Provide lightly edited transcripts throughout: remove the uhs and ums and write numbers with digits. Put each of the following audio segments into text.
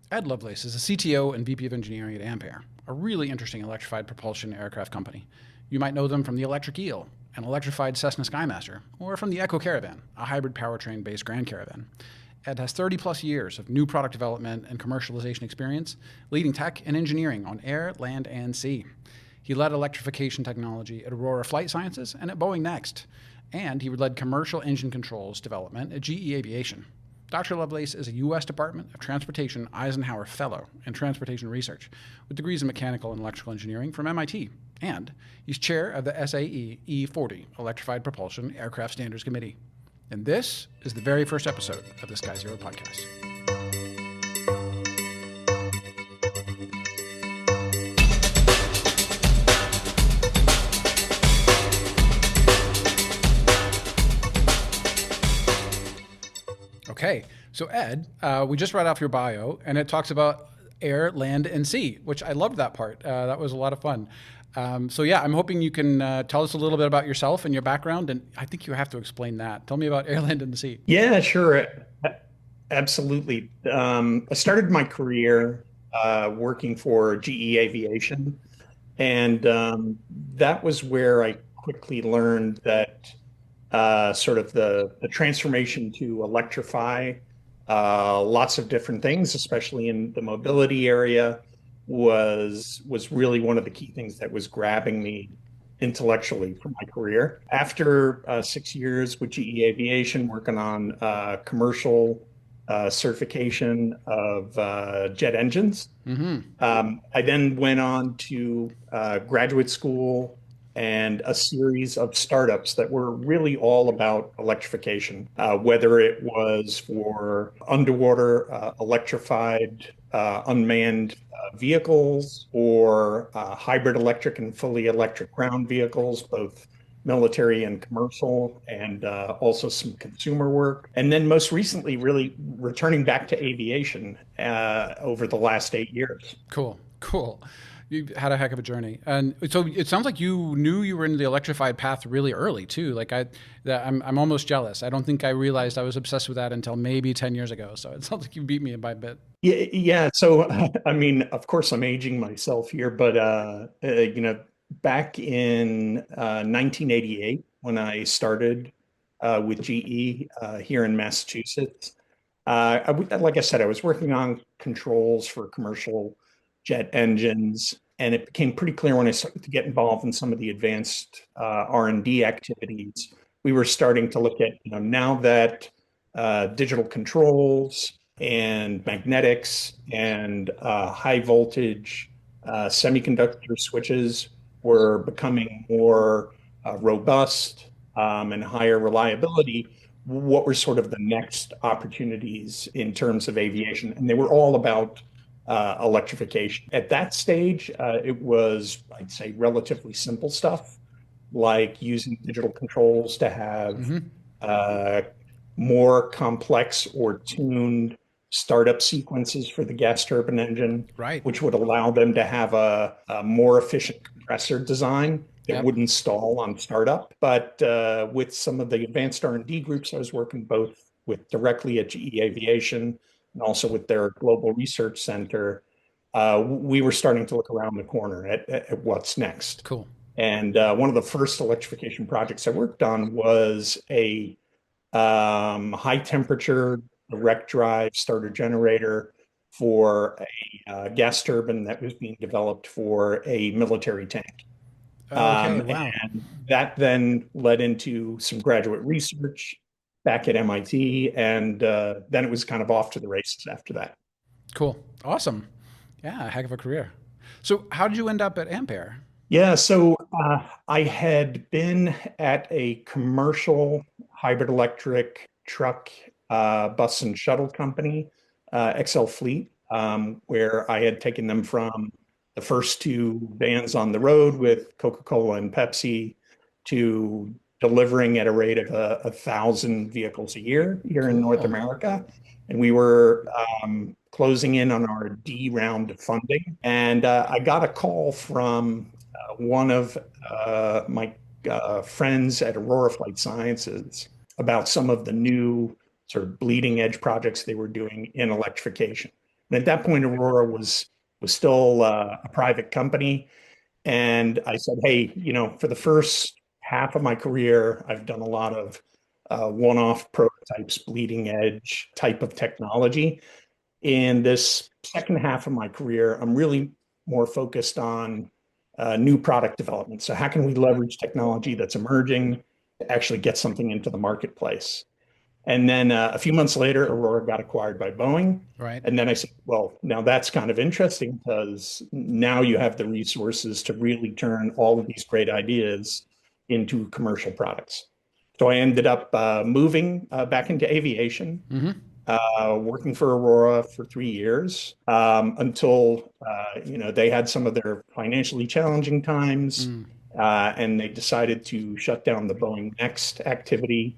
Ed Lovelace is a CTO and VP of Engineering at Ampaire, a really interesting electrified propulsion aircraft company. You might know them from the Electric Eel, an electrified Cessna Skymaster, or from the Echo Caravan, a hybrid powertrain based Grand Caravan. Ed has 30 plus years of new product development and commercialization experience, leading tech and engineering on air, land, and sea. He led electrification technology at Aurora Flight Sciences and at Boeing Next, and he led commercial engine controls development at GE Aviation. Dr. Lovelace is a U.S. Department of Transportation Eisenhower Fellow in Transportation Research with degrees in mechanical and electrical engineering from MIT. And he's chair of the SAE E40 Electrified Propulsion Aircraft Standards Committee. And this is the very first episode of the Sky Zero podcast. Okay, so Ed, we just read off your bio, and it talks about air, land, and sea, which I loved that part. That was a lot of fun. So yeah, I'm hoping you can tell us a little bit about yourself and your background, and I think you have to explain that. Tell me about air, land, and the sea. Yeah, sure. Absolutely. I started my career working for GE Aviation, and that was where I quickly learned that sort of the transformation to electrify lots of different things, especially in the mobility area, was really one of the key things that was grabbing me intellectually for my career. After 6 years with GE Aviation, working on commercial certification of jet engines, I then went on to graduate school and a series of startups that were really all about electrification, whether it was for underwater electrified unmanned vehicles or hybrid electric and fully electric ground vehicles, both military and commercial, and also some consumer work. And then most recently, really returning back to aviation over the last 8 years. Cool. You had a heck of a journey, and so it sounds like you knew you were in the electrified path really early too. I'm almost jealous. I don't think I realized I was obsessed with that until maybe 10 years ago. So it sounds like you beat me by a bit. Yeah. So, I mean, of course, I'm aging myself here, but back in 1988, when I started with GE here in Massachusetts, like I said, I was working on controls for commercial jet engines, and it became pretty clear when I started to get involved in some of the advanced R&D activities. We were starting to look at, now that digital controls and magnetics and high voltage semiconductor switches were becoming more robust and higher reliability. What were sort of the next opportunities in terms of aviation? And they were all about electrification. At that stage, it was, I'd say, relatively simple stuff, like using digital controls to have more complex or tuned startup sequences for the gas turbine engine, Right. which would allow them to have a more efficient compressor design that wouldn't stall on startup. But with some of the advanced R&D groups I was working both with directly at GE Aviation and also with their global research center, we were starting to look around the corner at what's next. Cool. And one of the first electrification projects I worked on was a high temperature direct drive starter generator for a gas turbine that was being developed for a military tank. Okay. Wow. And that then led into some graduate research back at MIT, and then it was kind of off to the races after that. Cool. Awesome. Yeah, a heck of a career. So how did you end up at Ampaire? Yeah, so I had been at a commercial hybrid electric truck, bus and shuttle company, XL Fleet, where I had taken them from the first two vans on the road with Coca-Cola and Pepsi to delivering at a rate of 1,000 vehicles a year here in North Cool. America. And we were closing in on our D round of funding. And I got a call from one of my friends at Aurora Flight Sciences about some of the new sort of bleeding edge projects they were doing in electrification. And at that point, Aurora was still a private company. And I said, hey, for the first half of my career, I've done a lot of one-off prototypes, bleeding edge type of technology. In this second half of my career, I'm really more focused on new product development. So how can we leverage technology that's emerging to actually get something into the marketplace? And then a few months later, Aurora got acquired by Boeing. Right. And then I said, well, now that's kind of interesting because now you have the resources to really turn all of these great ideas into commercial products. So I ended up moving back into aviation, Mm-hmm. working for Aurora for 3 years until they had some of their financially challenging times, Mm. and they decided to shut down the Boeing Next activity.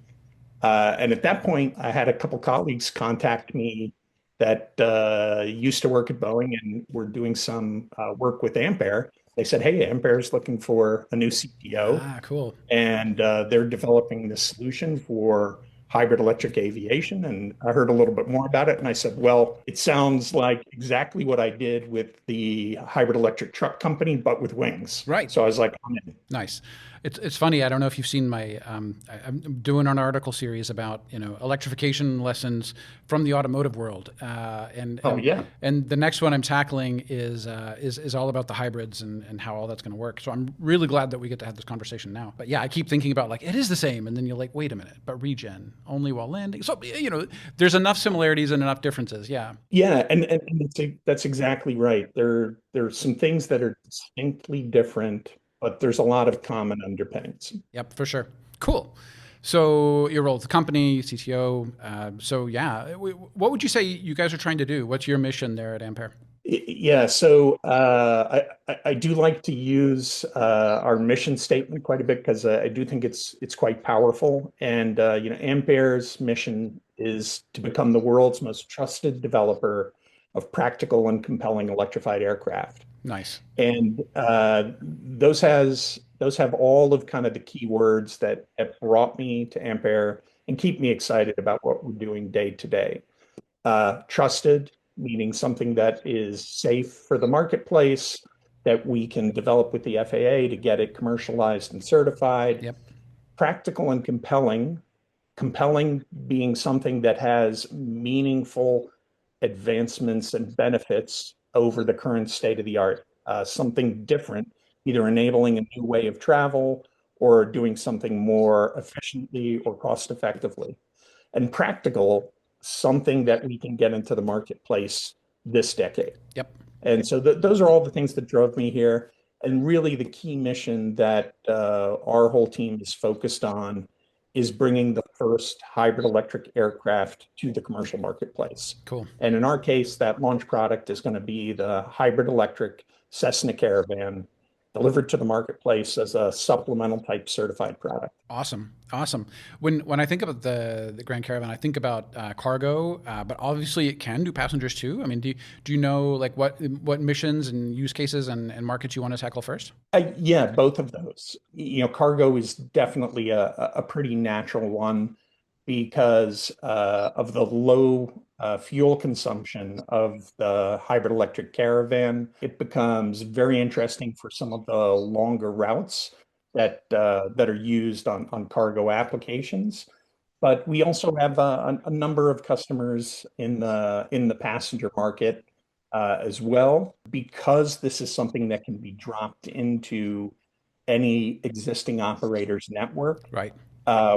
And at that point, I had a couple colleagues contact me that used to work at Boeing and were doing some work with Ampaire. They said, "Hey, Ampaire is looking for a new CTO, Ah, cool. and they're developing this solution for hybrid electric aviation." And I heard a little bit more about it, and I said, "Well, it sounds like exactly what I did with the hybrid electric truck company, but with wings." Right. So I was like, "I'm in." Nice. It's funny. I don't know if you've seen my. I'm doing an article series about electrification lessons from the automotive world, and Oh and yeah. and the next one I'm tackling is all about the hybrids and how all that's going to work. So I'm really glad that we get to have this conversation now. But yeah, I keep thinking about like it is the same, and then you're like, wait a minute, but regen only while landing. So there's enough similarities and enough differences. Yeah. Yeah, and that's exactly right. There's some things that are distinctly different, but there's a lot of common underpinnings. Yep, for sure. Cool. So your role at the company, CTO. So yeah, what would you say you guys are trying to do? What's your mission there at Ampere? Yeah, so I do like to use our mission statement quite a bit because I do think it's quite powerful. And Ampere's mission is to become the world's most trusted developer of practical and compelling electrified aircraft. Nice. And those have all of kind of the keywords that have brought me to Ampere and keep me excited about what we're doing day to day. Trusted, meaning something that is safe for the marketplace, that we can develop with the FAA to get it commercialized and certified. Yep. Practical and compelling, compelling being something that has meaningful advancements and benefits over the current state of the art, something different, either enabling a new way of travel or doing something more efficiently or cost effectively. And practical, something that we can get into the marketplace this decade. Yep. And so those are all the things that drove me here. And really, the key mission that our whole team is focused on is bringing the first hybrid electric aircraft to the commercial marketplace. Cool. And in our case, that launch product is going to be the hybrid electric Cessna Caravan delivered to the marketplace as a supplemental type certified product. Awesome. Awesome. When I think about the Grand Caravan, I think about cargo, but obviously it can do passengers too. I mean, do you know like what missions and use cases and markets you want to tackle first? Yeah, both of those. Cargo is definitely a pretty natural one because of the low fuel consumption of the hybrid electric Caravan. It becomes very interesting for some of the longer routes that are used on cargo applications. But we also have a number of customers in the passenger market as well, because this is something that can be dropped into any existing operator's network Right.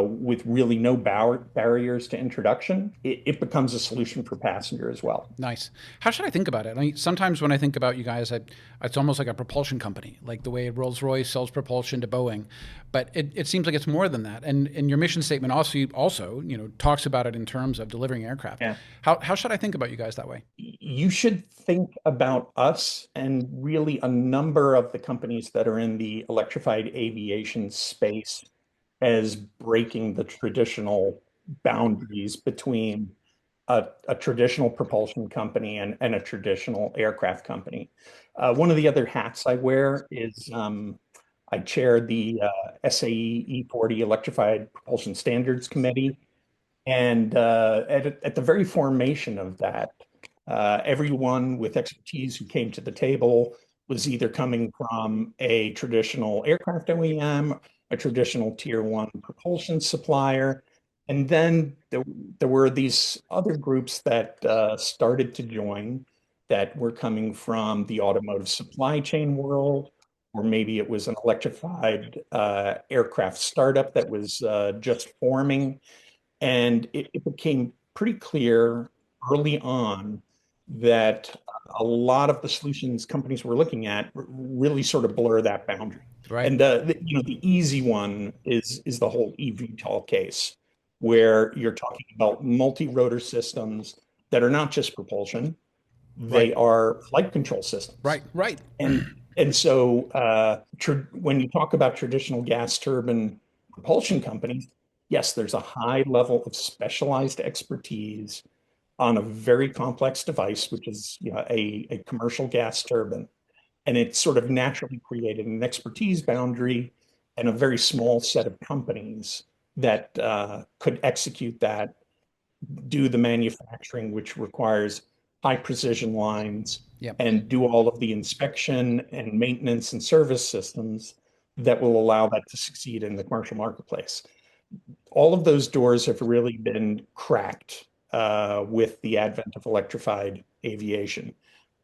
with really no barriers to introduction. It becomes a solution for passenger as well. Nice. How should I think about it? I mean, sometimes when I think about you guys, it's almost like a propulsion company, like the way Rolls-Royce sells propulsion to Boeing. But it seems like it's more than that. And your mission statement also talks about it in terms of delivering aircraft. Yeah. How should I think about you guys that way? You should think about us and really a number of the companies that are in the electrified aviation space as breaking the traditional boundaries between a traditional propulsion company and a traditional aircraft company. One of the other hats I wear is I chair the SAE E40 Electrified Propulsion Standards Committee. And at the very formation of that, Everyone with expertise who came to the table was either coming from a traditional aircraft OEM, a traditional tier one propulsion supplier. And then there were these other groups that started to join that were coming from the automotive supply chain world, or maybe it was an electrified aircraft startup that was just forming. And it became pretty clear early on that a lot of the solutions companies were looking at really sort of blur that boundary. Right. And the easy one is the whole eVTOL case, where you're talking about multi-rotor systems that are not just propulsion, Right. they are flight control systems. Right. Right. And so when you talk about traditional gas turbine propulsion companies, yes, there's a high level of specialized expertise on a very complex device, which is a commercial gas turbine. And it sort of naturally created an expertise boundary and a very small set of companies that could execute that, do the manufacturing, which requires high precision lines, Yep. and do all of the inspection and maintenance and service systems that will allow that to succeed in the commercial marketplace. All of those doors have really been cracked with the advent of electrified aviation.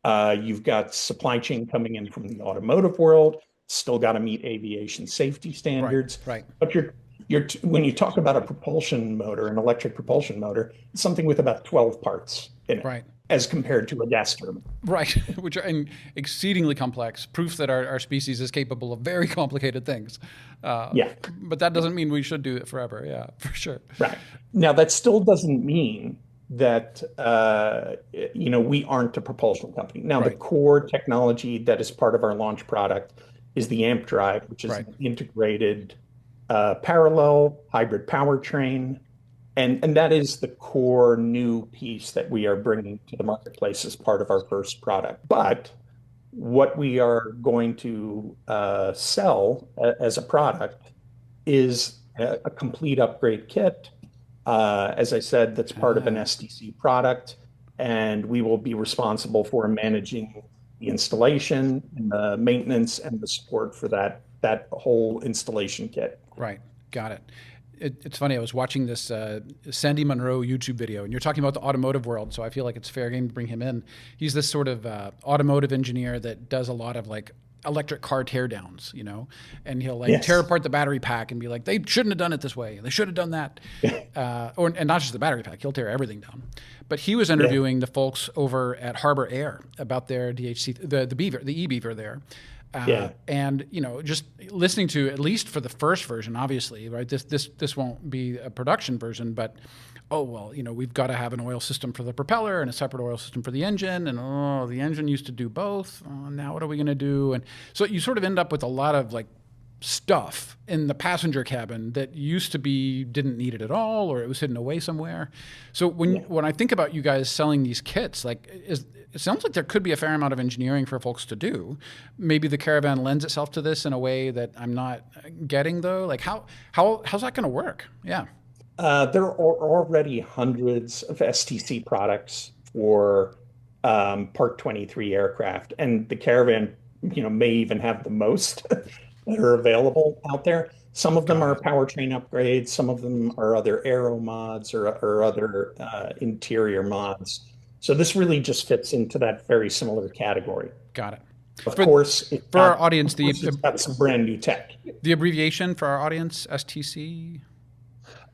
You've got supply chain coming in from the automotive world, still got to meet aviation safety Right. standards. Right. But when you talk about a propulsion motor, an electric propulsion motor, it's something with about 12 parts in it, Right. as compared to a gas turbine. Right, which are exceedingly complex, proof that our species is capable of very complicated things. Yeah, But that doesn't mean we should do it forever. Yeah, for sure. right. Now, that still doesn't mean that we aren't a propulsion company. Now, the Right. core technology that is part of our launch product is the Amp Drive, which is Right. an integrated parallel hybrid powertrain. And that is the core new piece that we are bringing to the marketplace as part of our first product. But what we are going to sell as a product is a complete upgrade kit. As I said, that's part of an Ah, STC product, and we will be responsible for managing the installation and the maintenance and the support for that whole installation kit. right. Got it. It's funny. I was watching this Sandy Munro YouTube video, and you're talking about the automotive world. So I feel like it's fair game to bring him in. He's this sort of automotive engineer that does a lot of like electric car teardowns, and he'll like tear Yes. apart the battery pack and be like, they shouldn't have done it this way. They should have done that. And not just the battery pack, he'll tear everything down. But he was Yeah. interviewing the folks over at Harbor Air about their DHC, the Beaver, the e-Beaver there. Yeah. And just listening to, at least for the first version, obviously, right? This won't be a production version, but oh well, we've got to have an oil system for the propeller and a separate oil system for the engine, and the engine used to do both. Now what are we going to do? And so you sort of end up with a lot of like stuff in the passenger cabin that used to be didn't need it at all, or it was hidden away somewhere. So when I think about you guys selling these kits, like it sounds like there could be a fair amount of engineering for folks to do. Maybe the Caravan lends itself to this in a way that I'm not getting though. Like how's that going to work? Yeah. There are already hundreds of STC products for Part 23 aircraft, and the Caravan, may even have the most that are available out there. Some of them Got are it. powertrain upgrades, some of them are other aero mods or other interior mods. So this really just fits into that very similar category. Got it. Of For course, for our audience, it's got some brand new tech. the abbreviation for our audience, STC.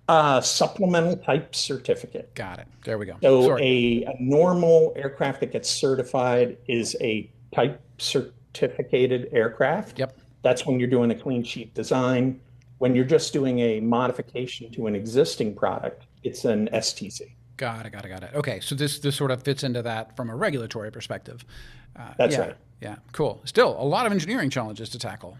Supplemental type certificate. Got it. There we go. So Sorry. a normal aircraft that gets certified is a type certificated aircraft. Yep. That's when you're doing a clean sheet design. When you're just doing a modification to an existing product, it's an STC. Got it. Okay, so this sort of fits into that from a regulatory perspective. That's Yeah, right. yeah, cool. Still, a lot of engineering challenges to tackle.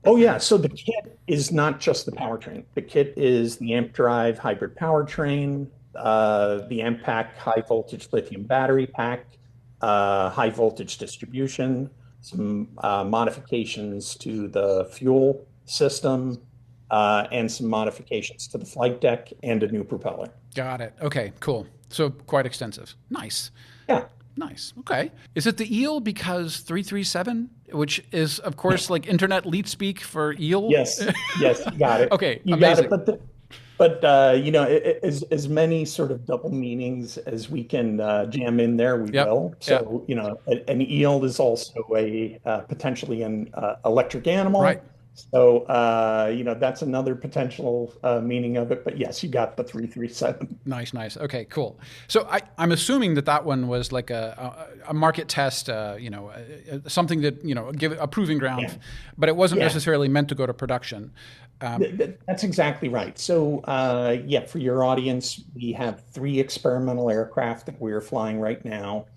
Oh, yeah. So the kit is not just the powertrain. The kit is the Amp Drive hybrid powertrain, the Amp Pack high voltage lithium battery pack, high voltage distribution, some modifications to the fuel system, and some modifications to the flight deck and a new propeller. Got it. Okay, cool. So quite extensive. Nice. Yeah. Nice. Okay. Is it the eel because 337, which is of course like internet leet speak for eel? Yes, yes, you got it. Okay, You got it. amazing. But as many sort of double meanings as we can jam in there, we Yep. will. Yep. So, an eel is also a potentially an electric Right. animal. So, that's another potential meaning of it. But yes, you got the 337. Nice, nice. Okay, cool. So I'm assuming that that one was like a market test, something that, give a proving ground, Yeah, but it wasn't yeah. necessarily meant to go to production. That's exactly right. So, yeah, for your audience, we have three experimental aircraft that we're flying right now.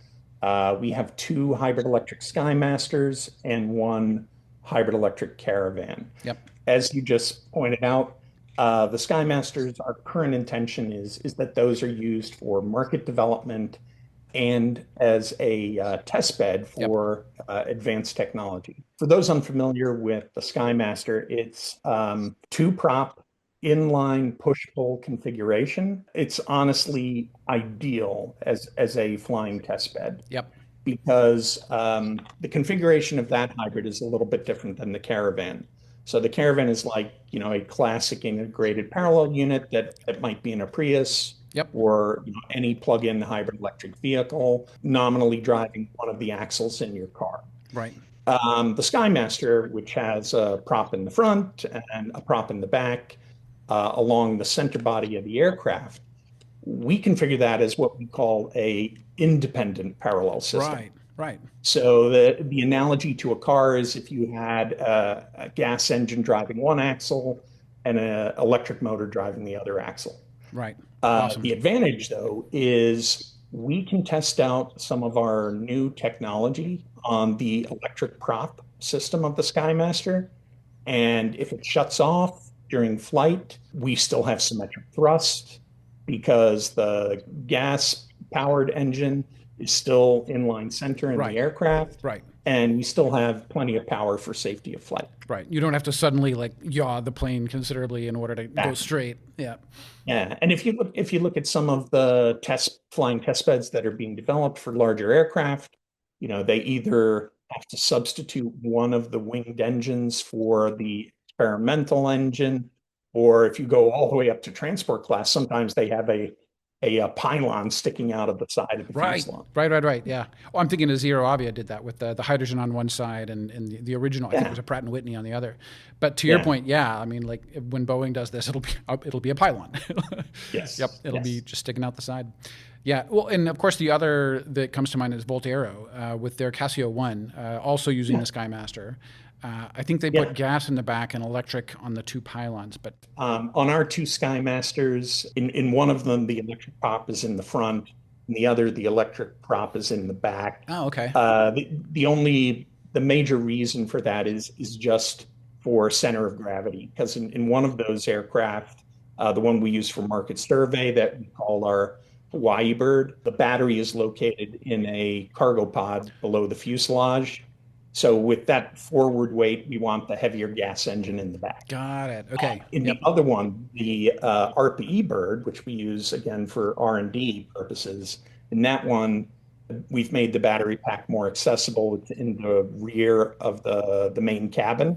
We have two hybrid electric Skymasters and one hybrid electric Caravan. Yep. As you just pointed out, the Skymasters, our current intention is that those are used for market development and as a test bed Yep. for advanced technology. For those unfamiliar with the Skymaster, it's two prop inline push-pull configuration. It's honestly ideal as a flying test bed Yep. because the configuration of that hybrid is a little bit different than the Caravan. So the Caravan is like, a classic integrated parallel unit that might be in a Prius Yep. or any plug-in hybrid electric vehicle, nominally driving one of the axles in your car. Right. The Skymaster, which has a prop in the front and a prop in the back along the center body of the aircraft, we configure that as what we call a independent parallel system. Right. Right. So the analogy to a car is if you had a gas engine driving one axle and an electric motor driving the other axle. Right. The Awesome. advantage, though, is we can test out some of our new technology on the electric prop system of the Skymaster. And if it shuts off during flight, we still have symmetric thrust because the gas powered engine is still inline center in the Right. aircraft. Right. And we still have plenty of power for safety of flight. Right. You don't have to suddenly like yaw the plane considerably in order to go Exactly. straight. Yeah. Yeah, and if you look at some of the flying test beds that are being developed for larger aircraft, they either have to substitute one of the winged engines for the experimental engine, or if you go all the way up to transport class, sometimes they have a pylon sticking out of the side of the Right, fuselage. right, right, right. Yeah. Oh, I'm thinking of Zero Avia did that with the hydrogen on one side and the original, I think it Yeah, was a Pratt and Whitney on the other. But to your yeah, point, yeah, I mean, like when Boeing does this, it'll be a pylon. Yep, yes, it'll be yes, just sticking out the side. Yeah. Well, and of course the other that comes to mind is Voltero with their Casio One, also using yeah, the Skymaster. I think they put yeah. gas in the back and electric on the two pylons, but On our two Skymasters, in one of them, the electric prop is in the front, and the other, the electric prop is in the back. oh, okay, The major reason for that is just for center of gravity, because in one of those aircraft, the one we use for market survey that we call our Hawaii Bird, the battery is located in a cargo pod below the fuselage. So with that forward weight, we want the heavier gas engine in the back. got it. Okay, In yep, the other one, the RPE Bird, which we use again for R&D purposes, in that one, we've made the battery pack more accessible. It's in the rear of the main cabin.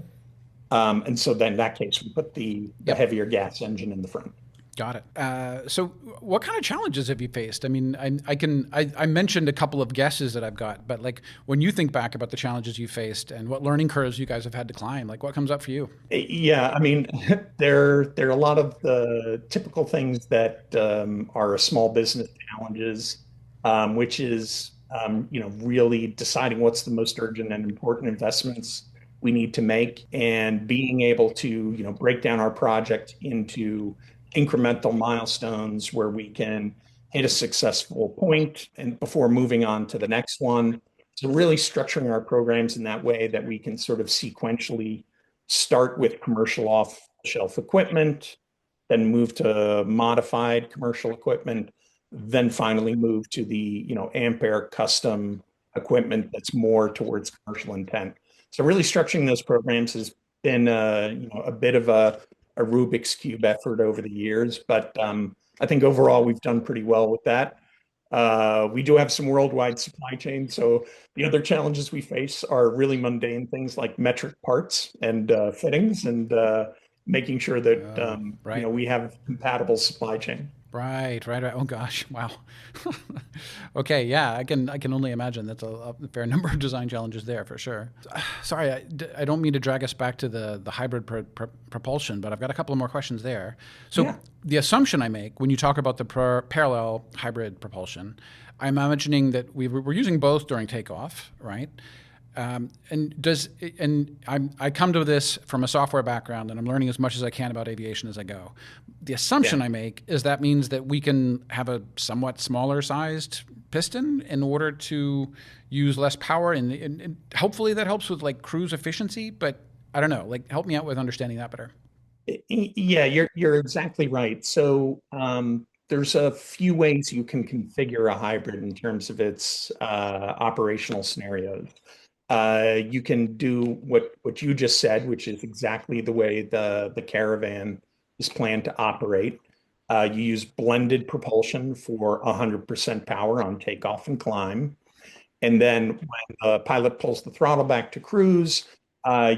And so then in that case, we put the yep. heavier gas engine in the front. Got it. So, what kind of challenges have you faced? I mean, I mentioned a couple of guesses that I've got, but like when you think back about the challenges you faced and what learning curves you guys have had to climb, like what comes up for you? Yeah, I mean, there are a lot of the typical things that are small business challenges, which is really deciding what's the most urgent and important investments we need to make, and being able to break down our project into incremental milestones where we can hit a successful point and before moving on to the next one. So really structuring our programs in that way that we can sort of sequentially start with commercial off-shelf equipment, then move to modified commercial equipment, then finally move to the Ampaire custom equipment that's more towards commercial intent. So really structuring those programs has been a bit of a Rubik's Cube effort over the years, but I think overall we've done pretty well with that. We do have some worldwide supply chain, so the other challenges we face are really mundane things like metric parts and fittings, and making sure that Oh, right. we have compatible supply chain. Right, right, right. Oh gosh, wow. Okay, yeah, I can only imagine that's a fair number of design challenges there for sure. Sorry, I don't mean to drag us back to the hybrid propulsion, but I've got a couple of more questions there. So Yeah, the assumption I make when you talk about the parallel hybrid propulsion, I'm imagining that we're using both during takeoff, right? I come to this from a software background, and I'm learning as much as I can about aviation as I go. The yeah. assumption I make is that means that we can have a somewhat smaller sized piston in order to use less power, and hopefully that helps with like cruise efficiency. But I don't know. Like, help me out with understanding that better. Yeah, you're exactly right. So there's a few ways you can configure a hybrid in terms of its operational scenarios. You can do what you just said, which is exactly the way the Caravan is planned to operate. You use blended propulsion for 100% power on takeoff and climb. And then when the pilot pulls the throttle back to cruise,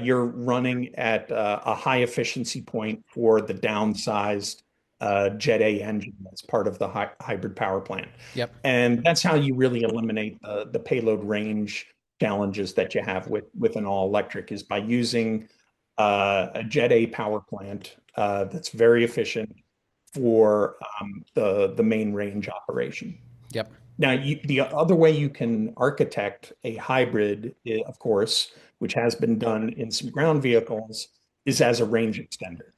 you're running at a high efficiency point for the downsized Jet A engine that's part of the hybrid power plant. Yep. And that's how you really eliminate the payload range challenges that you have with an all electric, is by using a Jet A power plant that's very efficient for the main range operation. Yep. Now, the other way you can architect a hybrid, of course, which has been done in some ground vehicles, is as a range extender.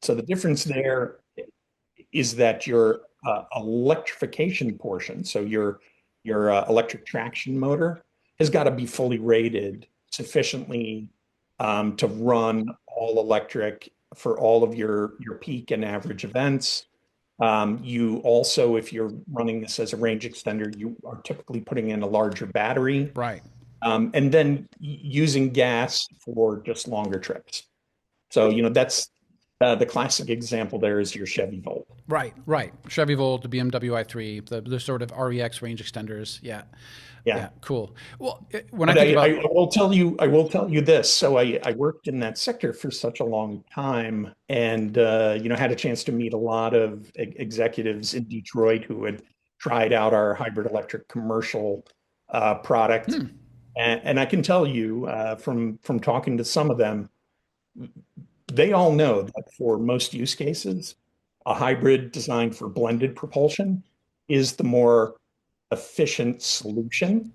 So the difference there is that your electrification portion, so your electric traction motor, has got to be fully rated sufficiently to run all electric for all of your peak and average events. You also, if you're running this as a range extender, you are typically putting in a larger battery, Right. and then using gas for just longer trips. So, that's the classic example there is your Chevy Volt. Right. Right. Chevy Volt, the BMW i3, the sort of REX range extenders. Yeah. Yeah. Yeah. Cool. Well, when I But think about I will tell you this. So I worked in that sector for such a long time, and had a chance to meet a lot of executives in Detroit who had tried out our hybrid electric commercial product. And I can tell you from talking to some of them, they all know that for most use cases, a hybrid designed for blended propulsion is the more efficient solution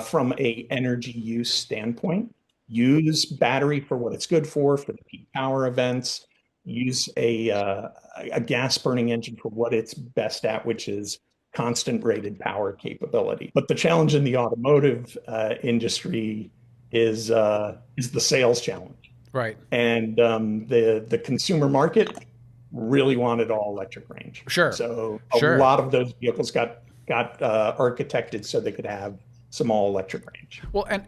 from a energy use standpoint. Use battery for what it's good for the peak power events. Use a gas burning engine for what it's best at, which is constant rated power capability. But the challenge in the automotive industry is the sales challenge, right. and the consumer market really wanted all electric range. Sure. So a Sure. lot of those vehicles got architected so they could have some all electric range. Well, and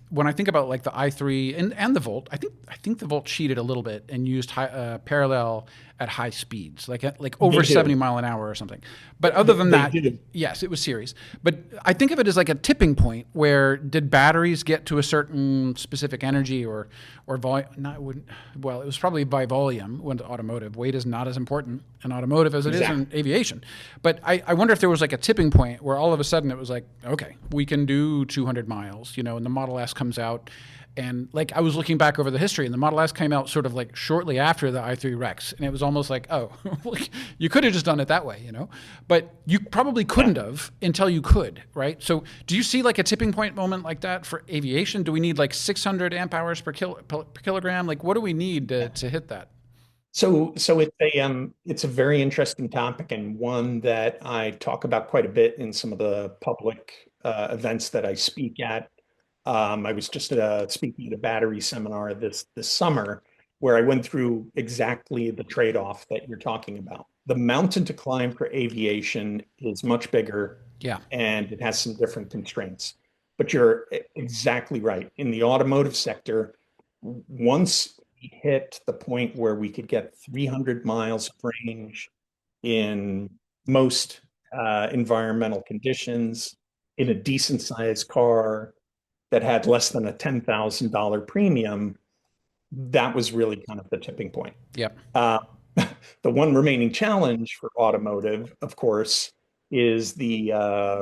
when I think about like the i3 and the Volt, I think the Volt cheated a little bit and used parallel at high speeds, like They over 70 do. mile an hour or something. But other than They that, do. yes, it was series. But I think of it as like a tipping point where did batteries get to a certain specific energy or volume? Not would well, it was probably by volume. When automotive weight is not as important in automotive as it is in Exactly. aviation. But I wonder if there was like a tipping point where all of a sudden it was like, okay, we can do 200 miles, and the Model S comes out. And like I was looking back over the history, and the Model S came out sort of like shortly after the i3 Rex, and it was almost like, oh, like, you could have just done it that way, but you probably Yeah. couldn't have until you could, right? So, do you see like a tipping point moment like that for aviation? Do we need like 600 amp hours per kilogram? Like, what do we need to hit that? So it's a very interesting topic, and one that I talk about quite a bit in some of the public events that I speak at. I was just speaking at a battery seminar this summer where I went through exactly the trade-off that you're talking about. The mountain to climb for aviation is much bigger, Yeah. and it has some different constraints. But you're exactly right. In the automotive sector, once we hit the point where we could get 300 miles of range in most environmental conditions in a decent sized car that had less than a $10,000 premium, that was really kind of the tipping point. Yep. Uh, the one remaining challenge for automotive, of course, is the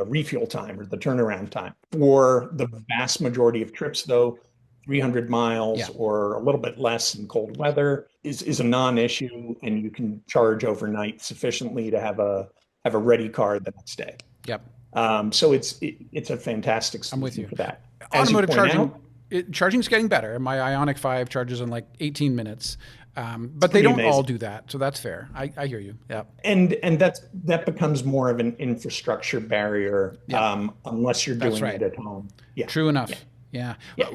refuel time or the turnaround time. For the vast majority of trips, though, 300 miles Yeah. or a little bit less in cold weather is a non-issue, and you can charge overnight sufficiently to have a ready car the next day. Yep. So it's a fantastic I'm with solution you. for that. As you Automotive point charging, out, charging's getting better. My Ionic 5 charges in like 18 minutes. it's But they pretty don't all amazing. do that. So that's fair. I hear you. Yeah. And that becomes more of an infrastructure barrier Yep. unless you're That's doing it right. at home. Yeah, True yeah, enough. Yeah. yeah,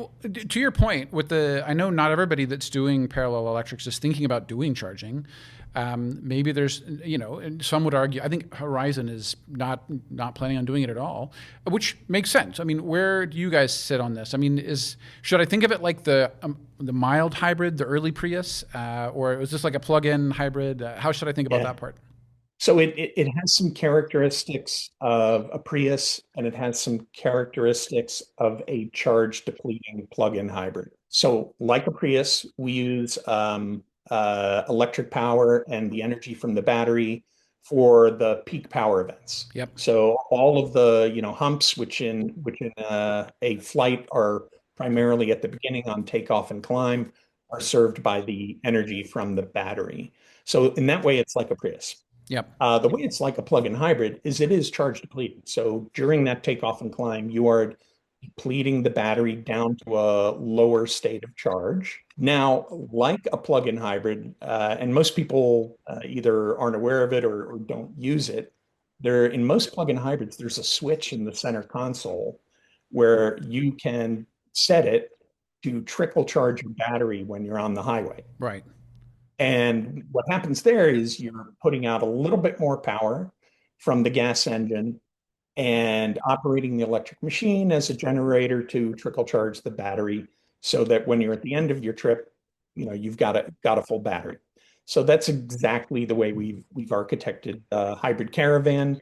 To your point, with I know not everybody that's doing parallel electrics is thinking about doing charging. Maybe there's, and some would argue. I think Horizon is not planning on doing it at all, which makes sense. I mean, where do you guys sit on this? I mean, should I think of it like the mild hybrid, the early Prius, or is this like a plug-in hybrid? How should I think about yeah. that part? So it has some characteristics of a Prius, and it has some characteristics of a charge depleting plug-in hybrid. So, like a Prius, we use electric power and the energy from the battery for the peak power events. Yep. So all of the humps, which in a flight are primarily at the beginning on takeoff and climb, are served by the energy from the battery. So in that way, it's like a Prius. Yep. The way it's like a plug-in hybrid is it is charge depleted. So during that takeoff and climb, you are depleting the battery down to a lower state of charge. Now, like a plug-in hybrid, and most people either aren't aware of it or don't use it, in most plug-in hybrids, there's a switch in the center console where you can set it to trickle charge your battery when you're on the highway. Right. And what happens there is you're putting out a little bit more power from the gas engine and operating the electric machine as a generator to trickle charge the battery so that when you're at the end of your trip, you've got a full battery. So that's exactly the way we've architected hybrid Caravan,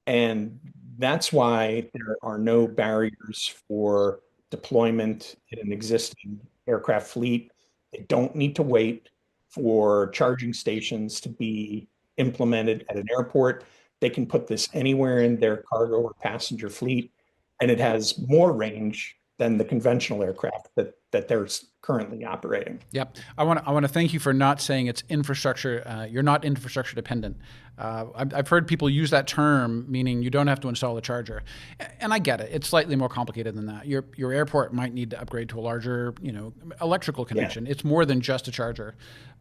and that's why there are no barriers for deployment in an existing aircraft fleet. They don't need to wait for charging stations to be implemented at an airport. They can put this anywhere in their cargo or passenger fleet, and it has more range than the conventional aircraft that they're currently operating. Yep. I want to thank you for not saying it's infrastructure. You're not infrastructure dependent. I've heard people use that term, meaning you don't have to install a charger, and I get it. It's slightly more complicated than that. Your airport might need to upgrade to a larger, electrical connection. Yeah. It's more than just a charger.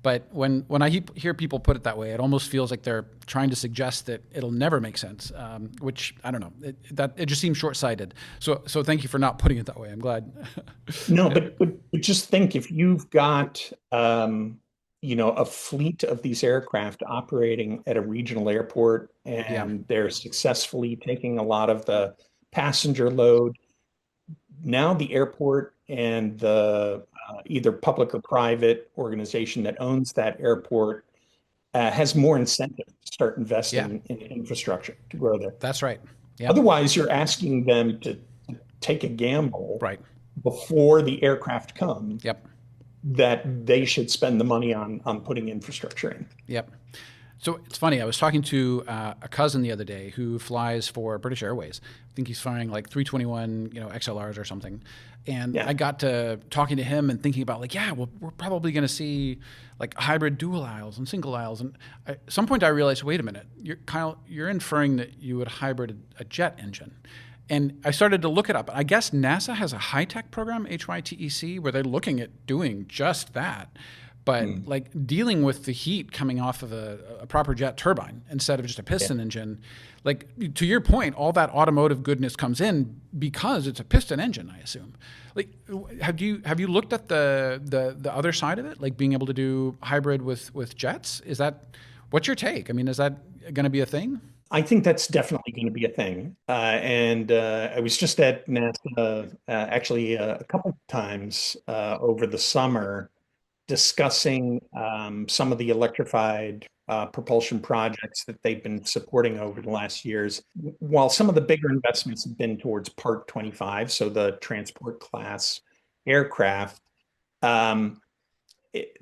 But when I hear people put it that way, it almost feels like they're trying to suggest that it'll never make sense, which I don't know. It just seems short-sighted. So thank you for not putting it that way. I'm glad. No, but just think if you've got a fleet of these aircraft operating at a regional airport Yeah. and they're successfully taking a lot of the passenger load. Now the airport and the either public or private organization that owns that airport has more incentive to start Yeah. investing in infrastructure to grow there. That's right. Yeah. Otherwise, you're asking them to take a gamble Right. before the aircraft come Yep. that they should spend the money on putting infrastructure in. Yep. So it's funny. I was talking to a cousin the other day who flies for British Airways. I think he's flying like 321, XLRs or something. And Yeah. I got to talking to him and thinking about like, yeah, well, we're probably going to see like hybrid dual aisles and single aisles. And at some point, I realized, wait a minute, Kyle, you're inferring that you would hybrid a jet engine. And I started to look it up. I guess NASA has a high-tech program, HYTEC, where they're looking at doing just that. But like dealing with the heat coming off of a proper jet turbine instead of just a piston engine, like to your point, all that automotive goodness comes in because it's a piston engine, I assume. Like, have you looked at the other side of it, like being able to do hybrid with jets? What's your take? I mean, is that going to be a thing? I think that's definitely going to be a thing. And I was just at NASA actually a couple times over the summer discussing some of the electrified propulsion projects that they've been supporting over the last years. While some of the bigger investments have been towards Part 25, so the transport class aircraft, um,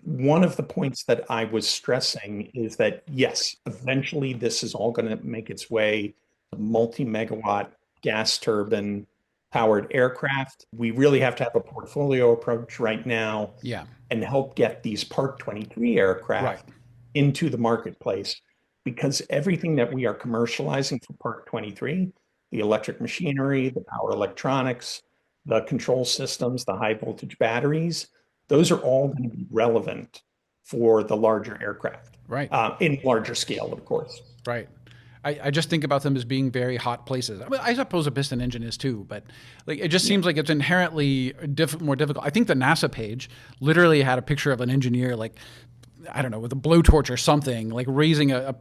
one of the points that I was stressing is that, yes, eventually this is all going to make its way to multi-megawatt gas turbine powered aircraft. We really have to have a portfolio approach right now Yeah. and help get these Part 23 aircraft Right. into the marketplace, because everything that we are commercializing for Part 23, the electric machinery, the power electronics, the control systems, the high voltage batteries, those are all going to be relevant for the larger aircraft, Right. in larger scale, of course. Right. I just think about them as being very hot places. I mean, I suppose a piston engine is too, but like it just seems like it's inherently more difficult. I think the NASA page literally had a picture of an engineer, like, I don't know, with a blowtorch or something, like raising a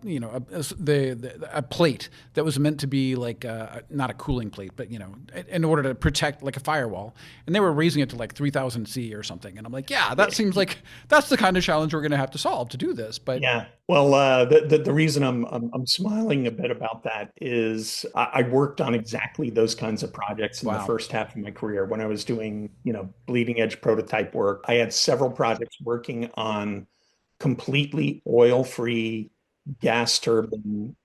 plate that was meant to be like not a cooling plate, but in order to protect like a firewall, and they were raising it to like 3,000 C or something, and I'm like, yeah, that seems like that's the kind of challenge we're going to have to solve to do this. But Yeah, well, the reason I'm smiling a bit about that is I worked on exactly those kinds of projects in the wow, first half of my career when I was doing, bleeding edge prototype work. I had several projects working on completely oil-free gas turbine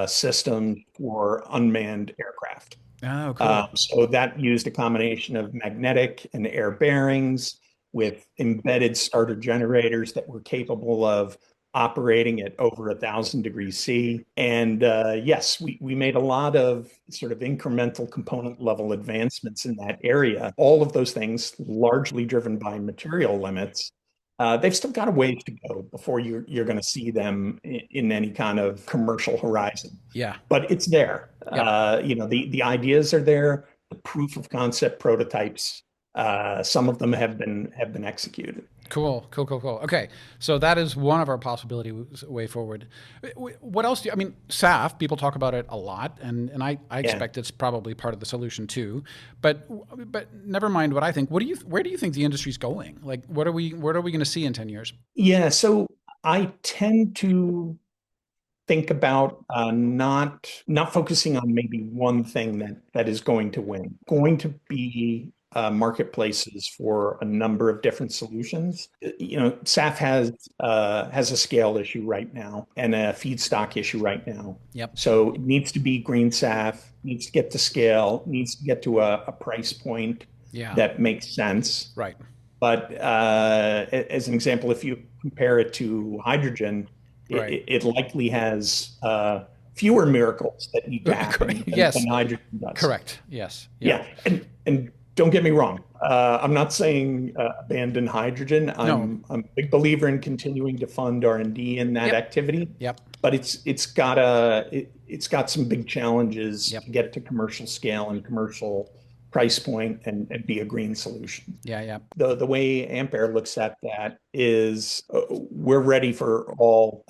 system for unmanned aircraft. oh cool, So that used a combination of magnetic and air bearings with embedded starter generators that were capable of operating at over 1,000 degrees C. And yes, we made a lot of sort of incremental component level advancements in that area. All of those things largely driven by material limits. They've still got a ways to go before you're going to see them in any kind of commercial horizon. yeah, But it's there. yep. The ideas are there. The proof of concept prototypes, some of them have been executed. Cool, cool, cool, cool. Okay, so that is one of our possibilities way forward. What else do you, I mean, SAF, people talk about it a lot, and I Yeah. expect it's probably part of the solution too. But never mind what I think. Where do you think the industry's going? Like, what are we going to see in 10 years? Yeah, so I tend to think about not focusing on maybe one thing that is going to win. Going to be marketplaces for a number of different solutions. SAF has a scale issue right now and a feedstock issue right now. Yep. So it needs to be green SAF, needs to get to scale, needs to get to a price point Yeah. that makes sense. Right. But as an example, if you compare it to hydrogen, Right. it likely has fewer miracles that need to happen Yes. than hydrogen does. Correct. Yes. Yep. Yeah, and don't get me wrong. I'm not saying abandon hydrogen. No. I'm a big believer in continuing to fund R&D in that Yep. activity, Yep. but it's got some big challenges Yep. to get to commercial scale and commercial price point and be a green solution. Yeah. Yeah. The way Ampaire looks at that is we're ready for all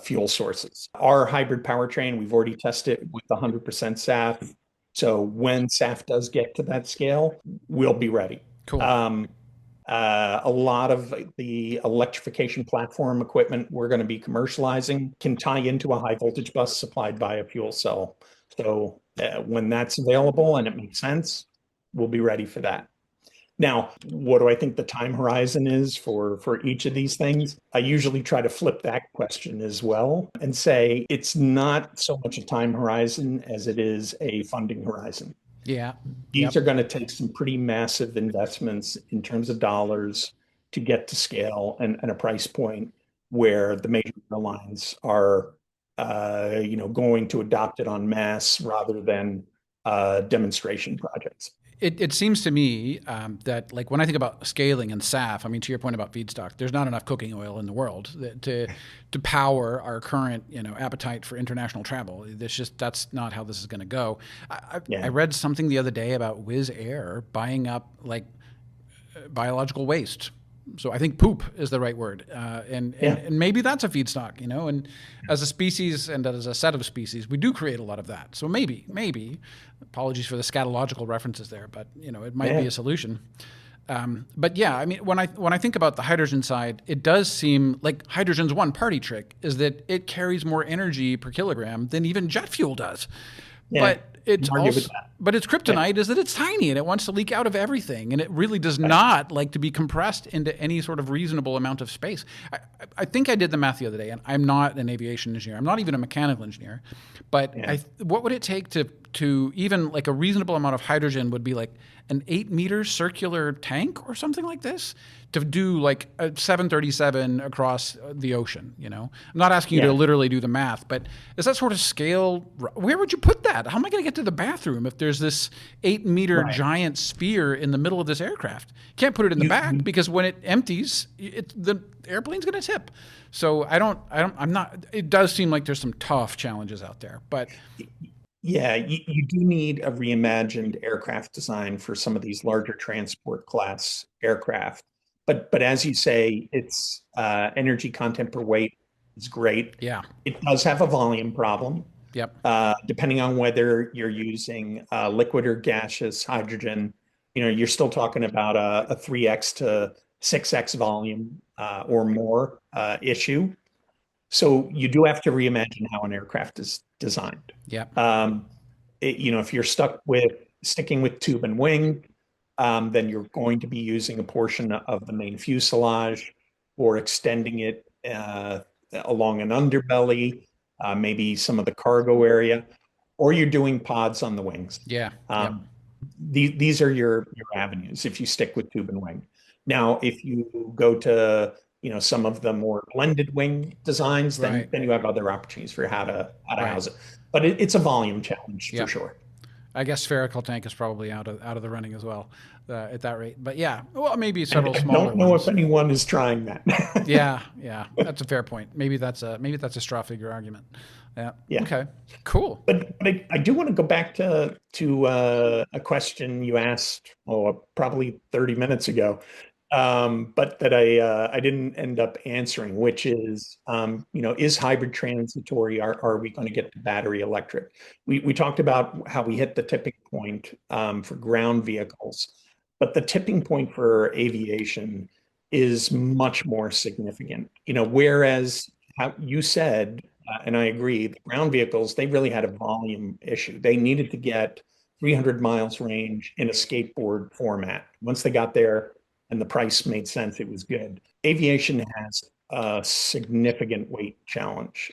fuel sources. Our hybrid powertrain, we've already tested with 100% SAF. So when SAF does get to that scale, we'll be ready. Cool. A lot of the electrification platform equipment we're going to be commercializing can tie into a high voltage bus supplied by a fuel cell. So when that's available and it makes sense, we'll be ready for that. Now, what do I think the time horizon is for each of these things? I usually try to flip that question as well and say it's not so much a time horizon as it is a funding horizon. Yeah. These Yep. are going to take some pretty massive investments in terms of dollars to get to scale and a price point where the major airlines are, going to adopt it en masse rather than demonstration projects. It seems to me that, like, when I think about scaling and SAF, I mean, to your point about feedstock, there's not enough cooking oil in the world to power our current appetite for international travel. That's not how this is going to go. I read something the other day about Wizz Air buying up like biological waste. So I think poop is the right word, and maybe that's a feedstock, And as a species and as a set of species, we do create a lot of that. So maybe, apologies for the scatological references there, but it might be a solution. But yeah, I mean, when I think about the hydrogen side, it does seem like hydrogen's one party trick is that it carries more energy per kilogram than even jet fuel does. Yeah, But it's can argue with also that. but its Yeah, kryptonite is that it's tiny and it wants to leak out of everything, and it really does right. not like to be compressed into any sort of reasonable amount of space. I think I did the math the other day, and I'm not an aviation engineer. I'm not even a mechanical engineer, but Yeah. what would it take to even like a reasonable amount of hydrogen would be like an 8 meter circular tank or something like this to do like a 737 across the ocean. I'm not asking you to Yeah. literally do the math, but is that sort of scale? Where would you put that? How am I going to get to the bathroom if there's this 8 meter Right. giant sphere in the middle of this aircraft? You can't put it in the back You because when it empties, the airplane's going to tip. So I'm not. It does seem like there's some tough challenges out there, but Yeah, you do need a reimagined aircraft design for some of these larger transport class aircraft. But as you say, its energy content per weight is great. yeah, It does have a volume problem, yep, depending on whether you're using liquid or gaseous hydrogen. You're still talking about a 3x to 6x volume or more issue. So you do have to reimagine how an aircraft is designed. yep, Um, if you're sticking with tube and wing, then you're going to be using a portion of the main fuselage or extending it along an underbelly, maybe some of the cargo area, or you're doing pods on the wings. yeah, yep, Um, these are your avenues if you stick with tube and wing. Now, if you go to some of the more blended wing designs, then right, then you have other opportunities for how to right, house it. But it's a volume challenge for yep. sure. I guess spherical tank is probably out of the running as well at that rate. But yeah, well, maybe I, several I smaller don't know if ones. anyone is trying that. Yeah, yeah, that's a fair point. Maybe that's a straw figure argument. Yeah. Yeah. Okay. Cool. But I do want to go back to a question you asked, probably 30 minutes ago, but that I didn't end up answering, which is, is hybrid transitory? Are we going to get to battery electric? We talked about how we hit the tipping point for ground vehicles, but the tipping point for aviation is much more significant. Whereas how you said, and I agree, the ground vehicles, they really had a volume issue. They needed to get 300 miles range in a skateboard format. Once they got there and the price made sense, it was good. Aviation has a significant weight challenge.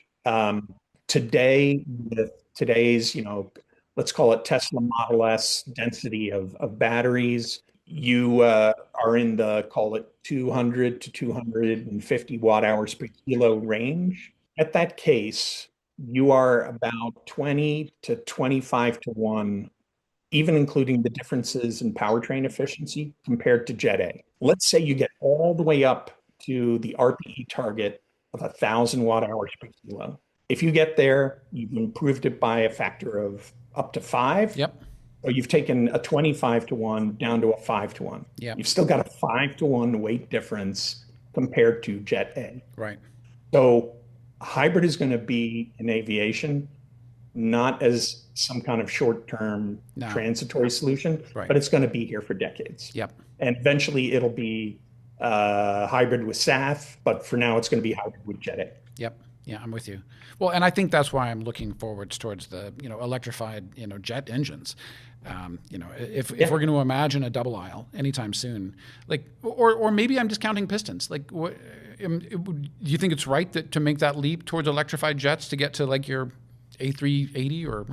Today, with today's, let's call it Tesla Model S density of batteries, you are in the, call it 200 to 250 watt hours per kilo range. At that case, you are about 20 to 25 to 1, even including the differences in powertrain efficiency compared to Jet A. Let's say you get all the way up to the RPE target of 1,000 watt hours per kilo. If you get there, you've improved it by a factor of up to 5, Yep. or you've taken a 25 to 1 down to a 5 to 1. Yep. You've still got a 5 to 1 weight difference compared to Jet A. Right. So hybrid is going to be in aviation, not as some kind of short-term No. transitory solution, Right. but it's going to be here for decades. Yep. And eventually it'll be hybrid with SAF, but for now it's going to be hybrid with Jet A. Yep. Yeah, I'm with you. Well, and I think that's why I'm looking forwards towards the electrified jet engines. If Yeah. we're going to imagine a double aisle anytime soon, like or maybe I'm discounting pistons. Like, do you think it's right to make that leap towards electrified jets to get to like your A380 or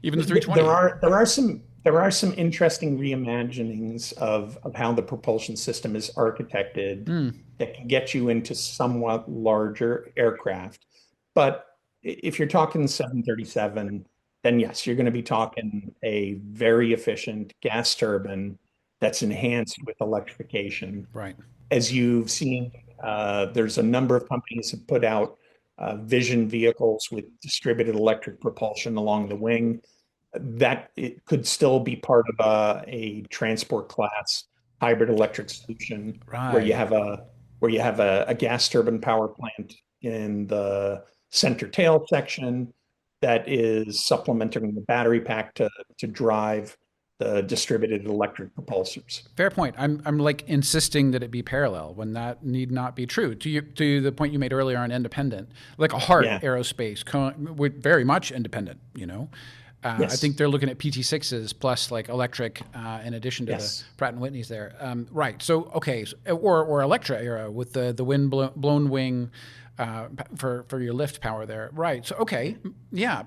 even the 320? There are some interesting reimaginings of how the propulsion system is architected that can get you into somewhat larger aircraft. But if you're talking 737, then yes, you're going to be talking a very efficient gas turbine that's enhanced with electrification. Right. As you've seen, there's a number of companies have put out vision vehicles with distributed electric propulsion along the wing. That it could still be part of a transport class hybrid electric solution where you Right. have a gas turbine power plant in the center tail section that is supplementing the battery pack to drive the distributed electric propulsors. Fair point. I'm like insisting that it be parallel when that need not be true. To the point you made earlier on independent, like a Heart Yeah. Aerospace, very much independent. I Yes. think they're looking at PT6s plus like electric in addition to the Yes. Pratt and Whitneys there. Right. So okay, or Electra era with the wind blown wing for your lift power there. Right. So okay, yeah,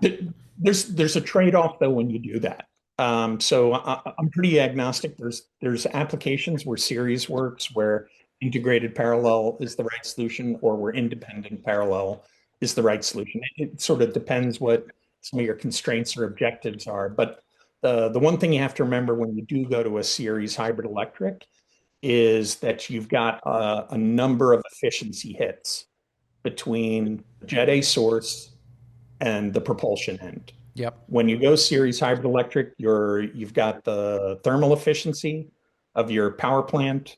There's a trade-off though when you do that. I'm pretty agnostic. There's applications where series works, where integrated parallel is the right solution, or where independent parallel is the right solution. It sort of depends what some of your constraints or objectives are. But the one thing you have to remember when you do go to a series hybrid electric is that you've got a number of efficiency hits between Jet A source and the propulsion end. yep, When you go series hybrid electric, you've got the thermal efficiency of your power plant,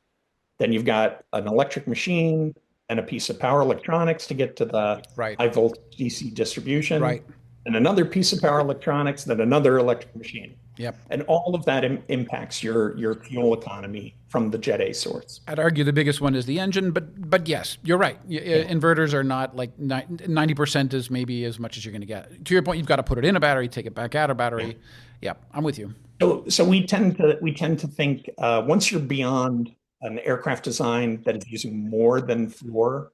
then you've got an electric machine and a piece of power electronics to get to the right, high voltage DC distribution, right, and another piece of power electronics, then another electric machine. yep. And all of that impacts your fuel economy from the Jet A source. I'd argue the biggest one is the engine, but yes, you're right. Yeah. Inverters are not like 90% is maybe as much as you're going to get. To your point, you've got to put it in a battery, take it back out of battery. Yeah, I'm with you. So we tend to think once you're beyond an aircraft design that is using more than four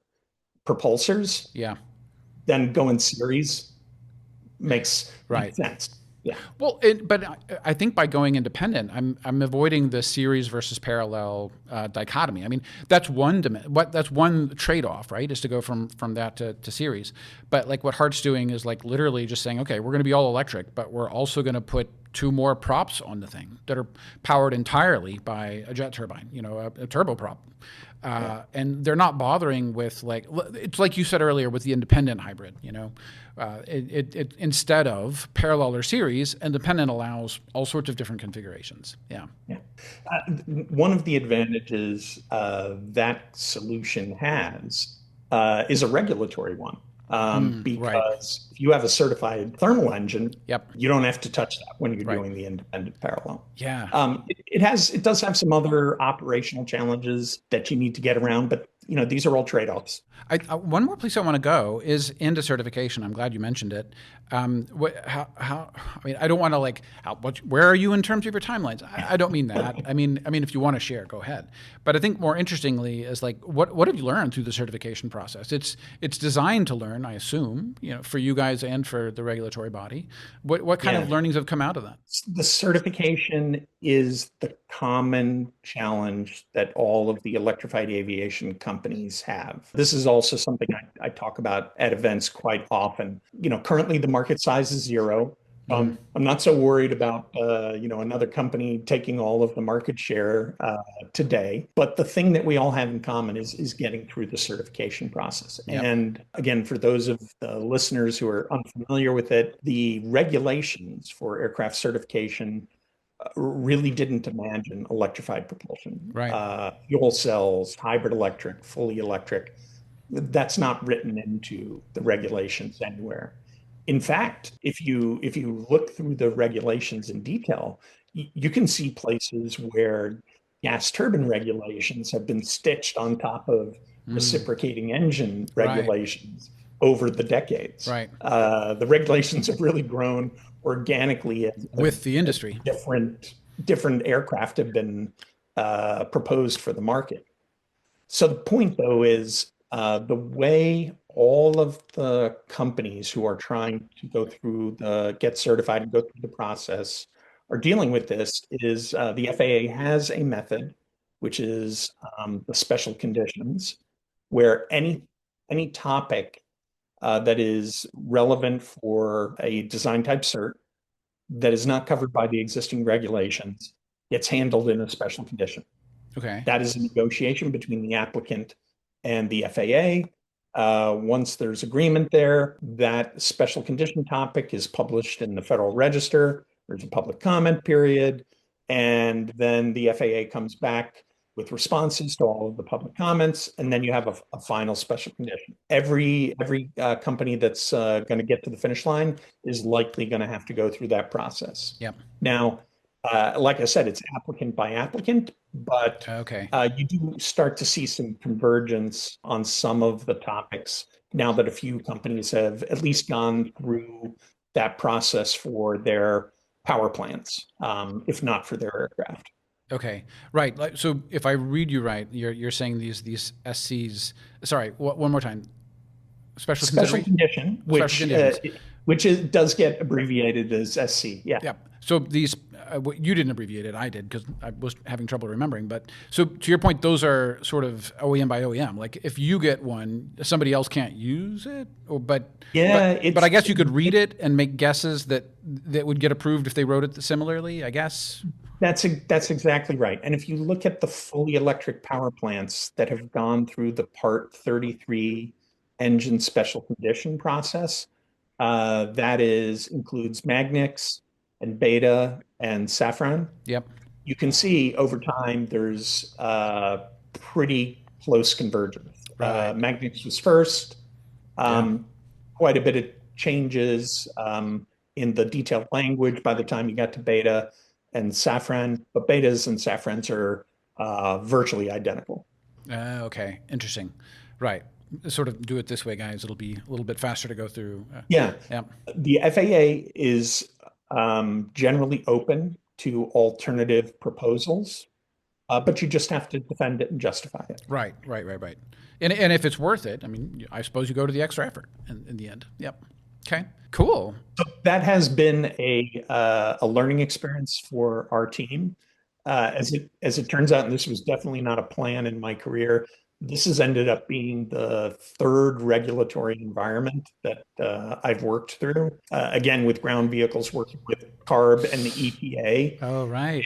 propulsors, Yeah, then going series makes right. sense. Yeah, Well, but I think by going independent, I'm avoiding the series versus parallel dichotomy. I mean, that's that's one trade-off, right? Is to go from that to series. But like what Hart's doing is like literally just saying, okay, we're going to be all electric, but we're also going to put two more props on the thing that are powered entirely by a jet turbine, a turboprop. And they're not bothering with like, it's like you said earlier with the independent hybrid, instead of parallel or series, independent allows all sorts of different configurations. Yeah. yeah. One of the advantages that solution has is a regulatory one. Right. Because if you have a certified thermal engine, Yep. you don't have to touch that when you're Right. doing the independent parallel. Yeah. It does have some other operational challenges that you need to get around, but these are all trade-offs. One more place I want to go is into certification. I'm glad you mentioned it. I mean, I don't want to like, where are you in terms of your timelines? I don't mean that. I mean, if you want to share, go ahead. But I think more interestingly is like, what have you learned through the certification process? It's designed to learn, I assume, for you guys and for the regulatory body. What kind of learnings have come out of that? The certification is the common challenge that all of the electrified aviation companies have. This is also something I talk about at events quite often. Currently the market size is zero. I'm not so worried about another company taking all of the market share today. But the thing that we all have in common is getting through the certification process. Yep. And again, for those of the listeners who are unfamiliar with it, the regulations for aircraft certification really didn't imagine electrified propulsion. Right. Fuel cells, hybrid electric, fully electric. That's not written into the regulations anywhere. In fact, if you look through the regulations in detail, you can see places where gas turbine regulations have been stitched on top of reciprocating engine regulations over the decades. Right. The regulations have really grown organically With the industry. Different aircraft have been proposed for the market. So the point, though, is the way all of the companies who are trying to get certified and go through the process are dealing with this is the FAA has a method, which is the special conditions, where any topic that is relevant for a design type cert that is not covered by the existing regulations gets handled in a special condition. Okay. That is a negotiation between the applicant and the FAA. Once there's agreement there, that special condition topic is published in the Federal Register. There's a public comment period, and then the FAA comes back with responses to all of the public comments, and then you have a final special condition. Every company that's going to get to the finish line is likely going to have to go through that process. Yep. Now, Like I said, it's applicant by applicant, but Okay. you do start to see some convergence on some of the topics now that a few companies have at least gone through that process for their power plants, if not for their aircraft. Okay. Right. Like, so if I read you right, you're saying these SCs. Sorry. One more time. Special Special consideration. condition, Special which conditions. does get abbreviated as SC. Yeah. Yeah. So these, you didn't abbreviate it. I did because I was having trouble remembering. But so to your point, those are sort of OEM by OEM. Like if you get one, somebody else can't use it. Or, Yeah, but I guess you could read it and make guesses that would get approved if they wrote it similarly. I guess. that's exactly right. And if you look at the fully electric power plants that have gone through the Part 33 engine special condition process, that is includes Magnix and Beta and Safran. Yep. You can see over time there's pretty close convergence. Right. Magnix was first, Yeah. um, quite a bit of changes in the detailed language by the time you got to Beta and Safran, but Betas and Safrans are virtually identical. Okay. Interesting. Right. Sort of do it this way, guys. It'll be a little bit faster to go through. Yeah, Yeah. the FAA is generally open to alternative proposals, but you just have to defend it and justify it. Right. Right. Right. Right. And if it's worth it, I mean, I suppose you go to the extra effort in the end. Yep. Okay. Cool. So that has been a learning experience for our team. As it turns out, and this was definitely not a plan in my career, this has ended up being the third regulatory environment that I've worked through. Again, with ground vehicles, working with CARB and the EPA, Oh, right.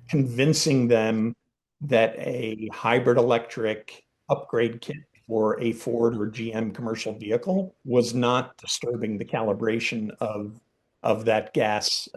convincing them that a hybrid electric upgrade kit for a Ford or GM commercial vehicle was not disturbing the calibration of that gas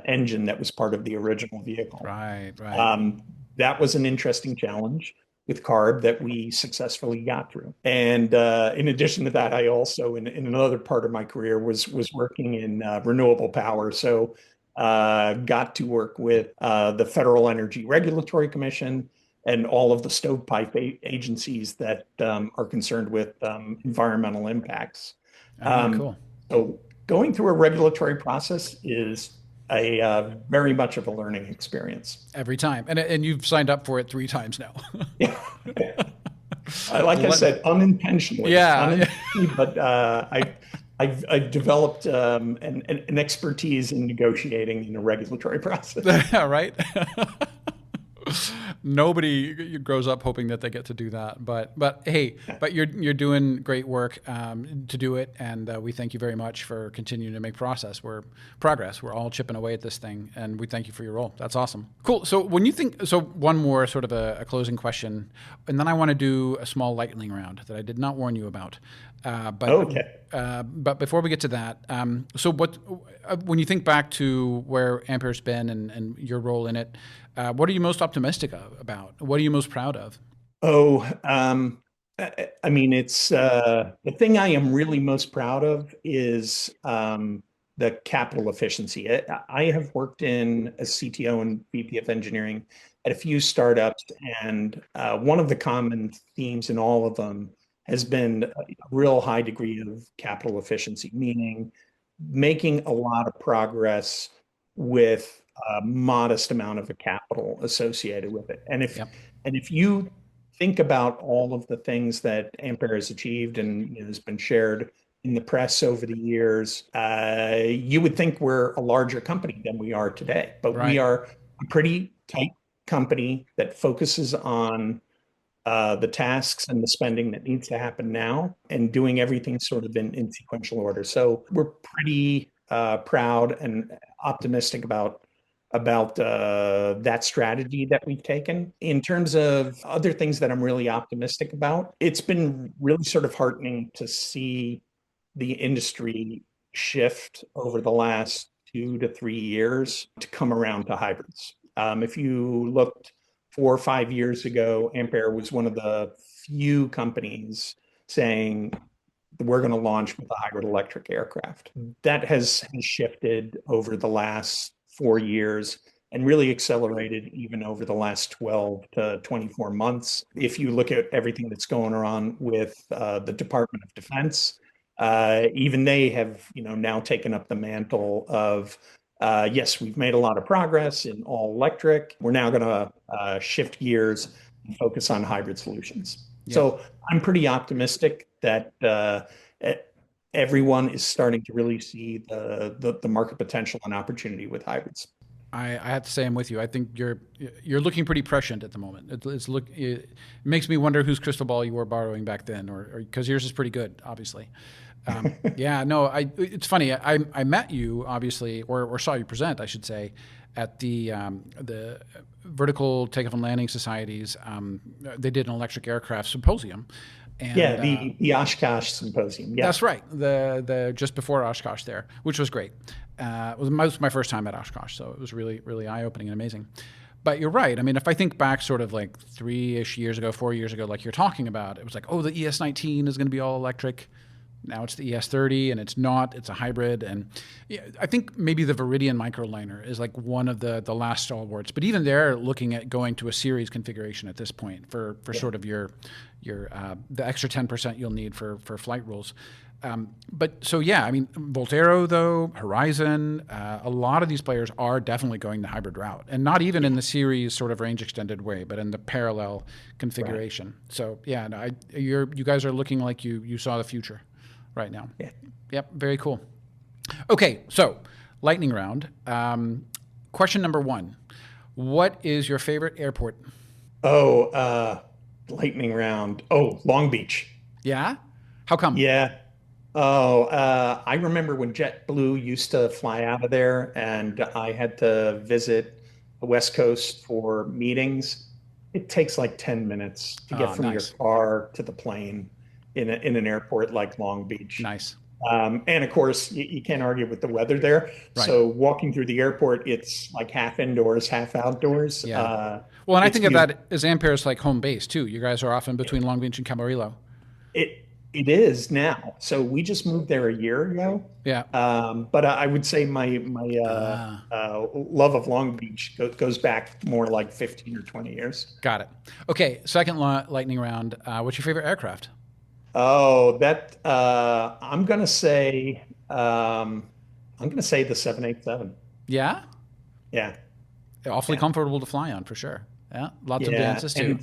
engine that was part of the original vehicle. Right. Right. Um, that was an interesting challenge with CARB that we successfully got through. And in addition to that, I also, in another part of my career, was working in renewable power. So got to work with the Federal Energy Regulatory Commission and all of the stovepipe agencies that are concerned with environmental impacts. Ah, Um, cool. so going through a regulatory process is a very much of a learning experience. Every time, and you've signed up for it 3 times now. Yeah. Like I said, Yeah. unintentionally, but I've developed an expertise in negotiating in a regulatory process. Yeah. Right. Nobody grows up hoping that they get to do that, but hey, but you're doing great work to do it, and we thank you very much for continuing to make progress. We're all chipping away at this thing, and we thank you for your role. That's awesome. Cool. So when you think, so one more sort of a closing question, and then I want to do a small lightning round that I did not warn you about. But Okay. but before we get to that, so what when you think back to where Ampaire's been and your role in it, what are you most optimistic about? What are you most proud of? Oh, I mean, it's the thing I am really most proud of is the capital efficiency. I have worked in as CTO and VP of engineering at a few startups, and one of the common themes in all of them has been a real high degree of capital efficiency, meaning making a lot of progress with a modest amount of the capital associated with it. Yep. And if you think about all of the things that Ampere has achieved and has been shared in the press over the years, you would think we're a larger company than we are today. But we Right. are a pretty tight company that focuses on the tasks and the spending that needs to happen now and doing everything sort of in sequential order. So we're pretty proud and optimistic about that strategy that we've taken. In terms of other things that I'm really optimistic about, it's been really sort of heartening to see the industry shift over the last 2 to 3 years to come around to hybrids. If you looked 4 or 5 years ago, Ampere was one of the few companies saying we're going to launch with a hybrid electric aircraft. That has shifted over the last 4 years, and really accelerated even over the last 12 to 24 months. If you look at everything that's going on with the Department of Defense, even they have, now taken up the mantle of, yes, we've made a lot of progress in all electric. We're now going to shift gears and focus on hybrid solutions. Yeah. So I'm pretty optimistic that everyone is starting to really see the market potential and opportunity with hybrids. I have to say I'm with you. I think you're looking pretty prescient at the moment. It makes me wonder whose crystal ball you were borrowing back then, or because yours is pretty good, obviously. Yeah, no, it's funny. I met you, obviously, or saw you present, I should say, at the Vertical Takeoff and Landing Societies. They did an electric aircraft symposium. And, yeah, the Oshkosh Symposium. Yeah. That's right. The just before Oshkosh there, which was great. It was my first time at Oshkosh, so it was really, really eye-opening and amazing. But you're right. I mean, if I think back sort of like 3-ish years ago, 4 years ago, like you're talking about, it was like, oh, the ES-19 is going to be all electric. Now it's the ES-30, and it's not. It's a hybrid. And yeah, I think maybe the Viridian microliner is like one of the last stalwarts. But even they're looking at going to a series configuration at this point for sort of your the extra 10% you'll need for flight rules. But so, yeah, I mean, Voltero, though, Horizon, a lot of these players are definitely going the hybrid route, and not even in the series sort of range extended way, but in the parallel configuration. Right. So, yeah, no, you guys are looking like you saw the future right now. Yeah. Yep. Very cool. Okay. So lightning round. Question number 1. What is your favorite airport? Lightning round. Oh, Long Beach. Yeah. How come? Yeah. I remember when JetBlue used to fly out of there, and I had to visit the West Coast for meetings. It takes like 10 minutes to get from nice. your car to the plane in an airport like Long Beach. Nice. And of course, you can't argue with the weather there. Right. So walking through the airport, it's like half indoors, half outdoors. Yeah. Well, and I think of that as Ampaire's like home base too. You guys are often between Long Beach and Camarillo. It is now. So we just moved there a year ago. Yeah. But I would say my love of Long Beach goes back more like 15 or 20 years. Got it. Okay. Second lightning round. What's your favorite aircraft? Oh, I'm gonna say the 787. Yeah. Yeah. Awfully comfortable to fly on, for sure. Yeah. Lots of dances too.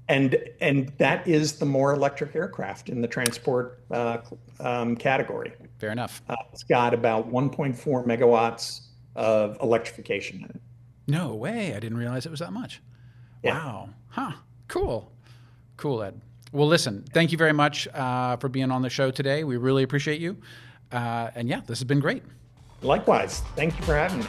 And that is the more electric aircraft in the transport category. Fair enough. It's got about 1.4 megawatts of electrification in it. No way. I didn't realize it was that much. Yeah. Wow. Huh. Cool. Cool, Ed. Well, listen, thank you very much for being on the show today. We really appreciate you. And yeah, this has been great. Likewise. Thank you for having me.